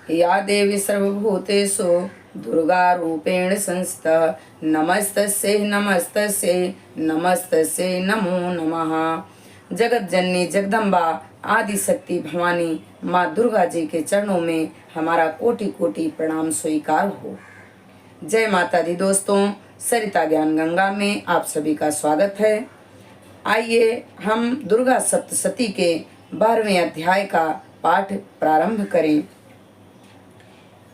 या देवी सर्वभूतेषु दुर्गा रूपेण संस्थिता नमस्तस्यै नमस्तस्यै नमस्तस्यै नमो नमः। जगत जननी जगदम्बा आदि शक्ति भवानी माँ दुर्गा जी के चरणों में हमारा कोटि कोटि प्रणाम स्वीकार हो। जय माता दी दोस्तों, सरिता ज्ञान गंगा में आप सभी का स्वागत है। आइए हम दुर्गा सप्तशती के 12वें अध्याय का पाठ प्रारंभ करें।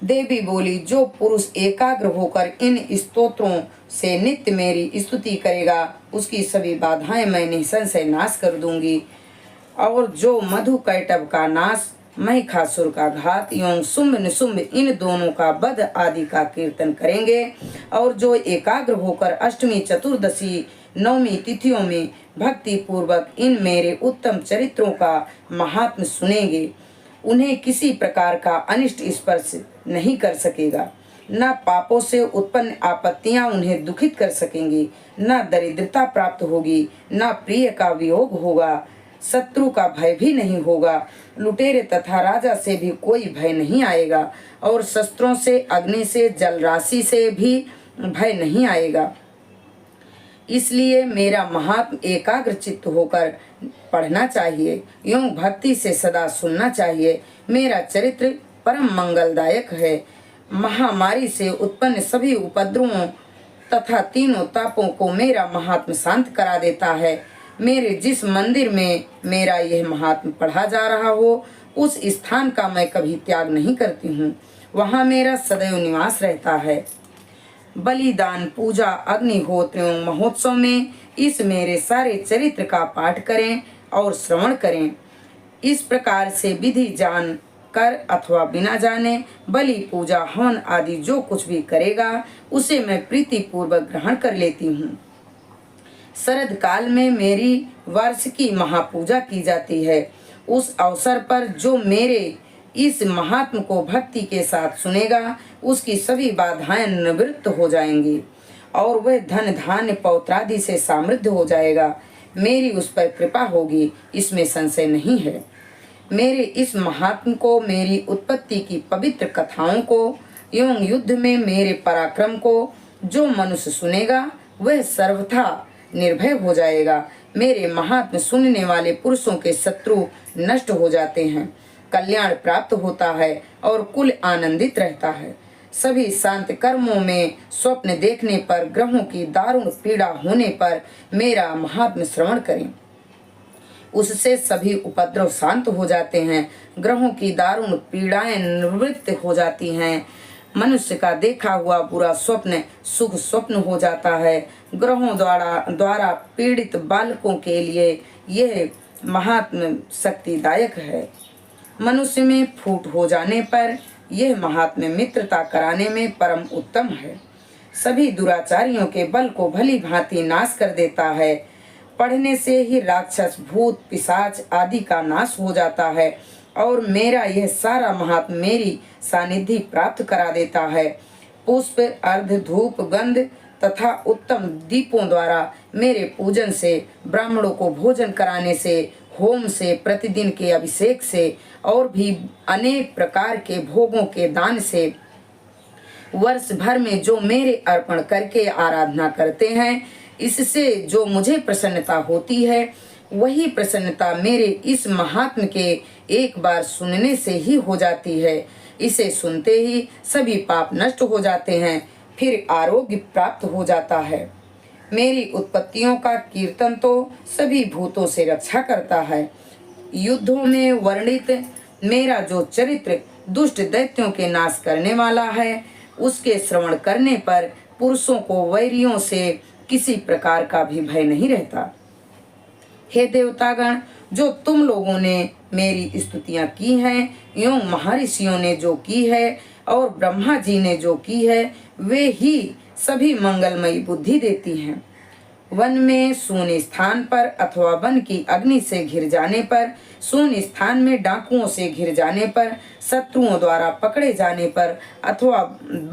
देवी बोली, जो पुरुष एकाग्र होकर इन स्तोत्रों से नित्य मेरी स्तुति करेगा उसकी सभी बाधाएं मैं निसंशय नाश कर दूंगी। और जो मधु कैटभ का नाश, महिषासुर का घात एवं शुंभ निशुंभ इन दोनों का वध आदि का कीर्तन करेंगे, और जो एकाग्र होकर अष्टमी चतुर्दशी नवमी तिथियों में भक्ति पूर्वक इन मेरे उत्तम चरित्रों का महात्म सुनेंगे, उन्हें किसी प्रकार का अनिष्ट स्पर्श नहीं कर सकेगा। न पापों से उत्पन्न आपत्तियां उन्हें दुखित कर सकेंगी, न दरिद्रता प्राप्त होगी, न प्रिय का वियोग होगा, शत्रु का भय भी नहीं होगा, लुटेरे तथा राजा से भी कोई भय नहीं आएगा, और शस्त्रों से, अग्नि से, जल राशि से भी भय नहीं आएगा। इसलिए मेरा महात्म एकाग्र चित्त होकर पढ़ना चाहिए एवं भक्ति से सदा सुनना चाहिए। मेरा चरित्र परम मंगलदायक है। महामारी से उत्पन्न सभी उपद्रवों तथा तीनों तापों को मेरा महात्म शांत करा देता है। मेरे जिस मंदिर में मेरा यह महात्म पढ़ा जा रहा हो, उस स्थान का मैं कभी त्याग नहीं करती हूँ। वहाँ मेरा सदैव निवास रहता है। बलिदान, पूजा, अग्निहोत्र एवं महोत्सव में इस मेरे सारे चरित्र का पाठ करें और श्रवण करें। इस प्रकार से विधि जान कर अथवा बिना जाने बलि, पूजा, हवन आदि जो कुछ भी करेगा उसे मैं प्रीति पूर्वक ग्रहण कर लेती हूँ। शरद काल में मेरी वार्षिकी महापूजा की जाती है। उस अवसर पर जो मेरे इस महात्म को भक्ति के साथ सुनेगा उसकी सभी बाधाएं निवृत्त हो जाएंगी और वह धन धान्य पौत्रादि से समृद्ध हो जाएगा। मेरी उस पर कृपा होगी, इसमें संशय नहीं है। मेरे इस महात्म को, मेरी उत्पत्ति की पवित्र कथाओं को एवं युद्ध में मेरे पराक्रम को जो मनुष्य सुनेगा वह सर्वथा निर्भय हो जाएगा। मेरे महात्म सुनने वाले पुरुषों के शत्रु नष्ट हो जाते हैं, कल्याण प्राप्त होता है और कुल आनंदित रहता है। सभी शांत कर्मों में स्वप्न देखने पर, ग्रहों की दारुण पीड़ा होने पर मेरा महात्म श्रवण करें, उससे सभी उपद्रव शांत हो जाते हैं, ग्रहों की दारुण पीड़ाएं निवृत्त हो जाती हैं, मनुष्य का देखा हुआ बुरा स्वप्न शुभ स्वप्न हो जाता है। ग्रहों द्वारा पीड़ित बालकों के लिए यह महात्म शक्तिदायक है। मनुष्य में फूट हो जाने पर यह महात्म्य मित्रता कराने में परम उत्तम है। सभी दुराचारियों के बल को भली भांति नाश कर देता है। पढ़ने से ही राक्षस, भूत, पिशाच आदि का नाश हो जाता है और मेरा यह सारा महात्म्य मेरी सानिध्य प्राप्त करा देता है। पुष्प, अर्ध, धूप, गंध तथा उत्तम दीपों द्वारा मेरे पूजन से, ब्राह्मणों को भोजन कराने से, होम से, प्रतिदिन के अभिषेक से और भी अनेक प्रकार के भोगों के दान से वर्ष भर में जो मेरे अर्पण करके आराधना करते हैं, इससे जो मुझे प्रसन्नता होती है वही प्रसन्नता मेरे इस महात्म के एक बार सुनने से ही हो जाती है। इसे सुनते ही सभी पाप नष्ट हो जाते हैं, फिर आरोग्य प्राप्त हो जाता है। मेरी उत्पत्तियों का कीर्तन तो सभी भूतों से रक्षा करता है। युद्धों में वर्णित मेरा जो चरित्र दुष्ट दैत्यों के नाश करने वाला है, उसके श्रवण करने पर पुरुषों को वैरियों से किसी प्रकार का भी भय नहीं रहता। हे देवतागण, जो तुम लोगों ने मेरी स्तुतियां की हैं एवं महर्षियों ने जो की है और ब्रह्मा जी ने जो की है, वे ही सभी मंगलमयी बुद्धि देती हैं। वन में शून्य स्थान पर अथवा वन की अग्नि से घिर जाने पर, शून्य स्थान में डाकुओं से घिर जाने पर, शत्रुओं द्वारा पकड़े जाने पर अथवा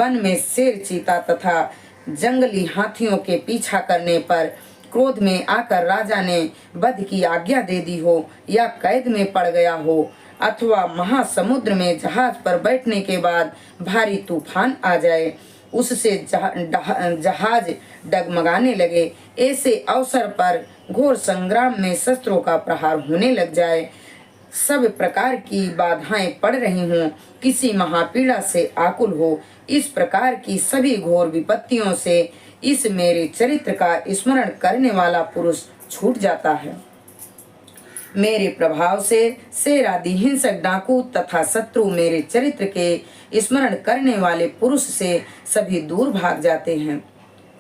वन में शेर, चीता तथा जंगली हाथियों के पीछा करने पर, क्रोध में आकर राजा ने वध की आज्ञा दे दी हो या कैद में पड़ गया हो, अथवा महासमुद्र में जहाज पर बैठने के बाद भारी तूफान आ जाए, उससे जहाज डगमगाने लगे, ऐसे अवसर पर घोर संग्राम में शस्त्रों का प्रहार होने लग जाए, सब प्रकार की बाधाएं पड़ रही हों, किसी महापीड़ा से आकुल हो, इस प्रकार की सभी घोर विपत्तियों से इस मेरे चरित्र का स्मरण करने वाला पुरुष छूट जाता है। मेरे प्रभाव से शेर आदि हिंसक डाकू तथा शत्रु मेरे चरित्र के स्मरण करने वाले पुरुष से सभी दूर भाग जाते हैं।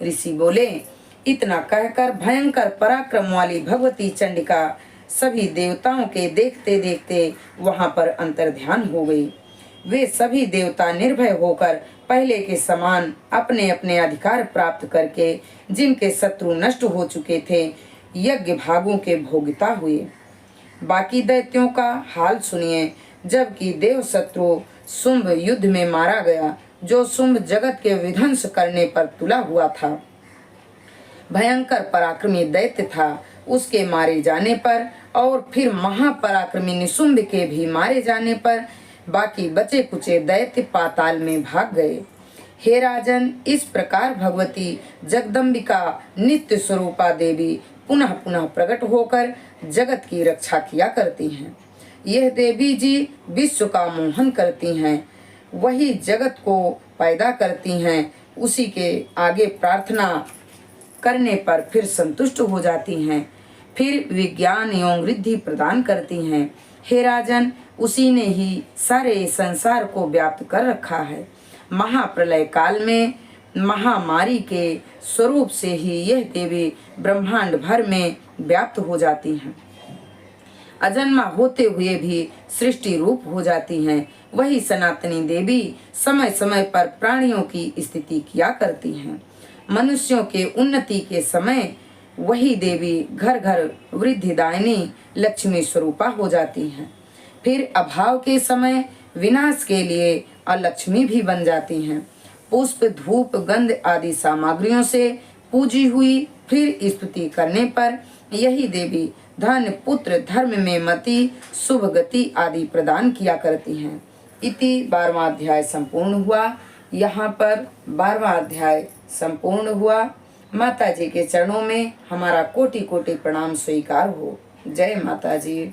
ऋषि बोले, इतना कहकर भयंकर पराक्रम वाली भगवती चंडिका सभी देवताओं के देखते देखते वहां पर अंतर्ध्यान हो गई। वे सभी देवता निर्भय होकर पहले के समान अपने अपने अधिकार प्राप्त करके जिनके शत्रु नष्ट हो चुके थे यज्ञ भागों के भोगिता हुए। बाकी दैत्यों का हाल सुनिए। जबकि देव शत्रु शुंभ युद्ध में मारा गया, जो शुंभ जगत के विध्वंस करने पर तुला हुआ था, भयंकर पराक्रमी दैत्य था, उसके मारे जाने पर और फिर महापराक्रमी निशुंभ के भी मारे जाने पर बाकी बचे कुचे दैत्य पाताल में भाग गए। हे राजन, इस प्रकार भगवती जगदम्बिका नित्य स्वरूपा देवी पुनः पुनः प्रकट होकर जगत की रक्षा किया करती हैं। यह देवी जी विश्व का मोहन करती हैं, वही जगत को पैदा करती हैं, उसी के आगे प्रार्थना करने पर फिर संतुष्ट हो जाती हैं, फिर विज्ञान एवं वृद्धि प्रदान करती हैं। हे राजन, उसी ने ही सारे संसार को व्याप्त कर रखा है। महाप्रलय काल में महामारी के स्वरूप से ही यह देवी ब्रह्मांड भर में व्याप्त हो जाती हैं। अजन्मा होते हुए भी सृष्टि रूप हो जाती हैं। वही सनातनी देवी समय समय पर प्राणियों की स्थिति किया करती हैं। मनुष्यों के उन्नति के समय वही देवी घर घर वृद्धिदायिनी लक्ष्मी स्वरूपा हो जाती हैं। फिर अभाव के समय विनाश के लिए अलक्ष्मी भी बन जाती हैं। पुष्प, धूप, गंध आदि सामग्रियों से पूजी हुई फिर स्तुति करने पर यही देवी धन, पुत्र, धर्म में मति, शुभ गति आदि प्रदान किया करती हैं। इति 12वां अध्याय संपूर्ण हुआ। यहाँ पर 12वां अध्याय संपूर्ण हुआ। माता जी के चरणों में हमारा कोटि कोटि प्रणाम स्वीकार हो। जय माता जी।